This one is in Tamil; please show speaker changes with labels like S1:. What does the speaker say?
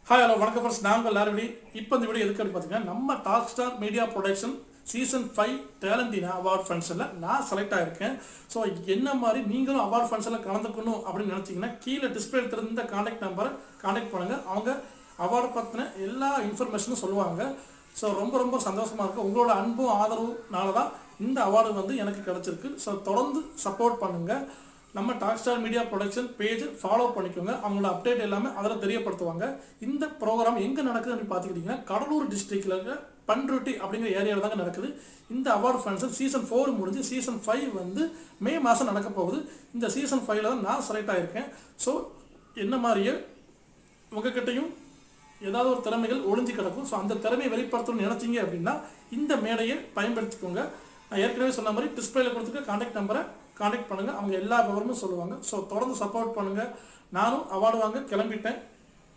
S1: ஹாய் ஹலோ வணக்கம் ஃப்ரெண்ட்ஸ், நாங்கள் லாரவி. இப்போ இந்த வீடியோ எதுக்கு பார்த்தீங்கன்னா, நம்ம talk star media production season 5 டேலண்டினா அவார்ட் ஃபங்க்ஷனில் நான் செலக்ட் ஆகிருக்கேன். ஸோ என்ன மாதிரி நீங்களும் அவார்ட் ஃபங்க்ஷனில் கலந்துக்கணும் அப்படின்னு நினச்சிங்கன்னா கீழே டிஸ்பிளே எடுத்திருந்த கான்டாக்ட் நம்பரை கான்டாக்ட் பண்ணுங்கள். அவங்க அவார்டை பற்றின எல்லா இன்ஃபர்மேஷனும் சொல்லுவாங்க. ஸோ ரொம்ப சந்தோஷமாக இருக்குது. உங்களோட அன்பும் ஆதரவுனால தான் இந்த அவார்டு வந்து எனக்கு கிடச்சிருக்கு. ஸோ தொடர்ந்து சப்போர்ட் பண்ணுங்கள். நம்ம talk star media production page follow பண்ணிக்கோங்க. அவங்களோட அப்டேட் எல்லாமே அதில் தெரியப்படுத்துவாங்க. இந்த ப்ரோக்ராம் எங்கே நடக்குதுன்னு பார்த்துக்கிட்டிங்கன்னா, கடலூர் டிஸ்ட்ரிக்டில் இருக்க பண்ருட்டி அப்படிங்கிற ஏரியாவில் தாங்க நடக்குது. இந்த அவார்டு ஃபங்க்ஷன் சீசன் 4 முடிஞ்சு சீசன் 5 வந்து மே மாதம் நடக்க போகுது. இந்த சீசன் 5ல் தான் நான் செலக்ட் ஆகியிருக்கேன். ஸோ என்ன மாதிரியே உங்ககிட்டையும் ஏதாவது ஒரு திறமைகள் ஒளிஞ்சு கிடக்கும். ஸோ அந்த திறமையை வெளிப்படுத்தணும்னு நினச்சிங்க அப்படின்னா இந்த மேடையை பயன்படுத்திக்கோங்க. நான் ஏற்கனவே சொன்ன மாதிரி டிஸ்பிளேல கொடுத்துருக்க கான்டாக்ட் நம்பரை கான்டாக்ட் பண்ணுங்கள். அவங்க எல்லா விவரமும் சொல்லுவாங்க. ஸோ தொடர்ந்து சப்போர்ட் பண்ணுங்கள். நானும் அவார்டு வாங்க கிளம்பிட்டேன்.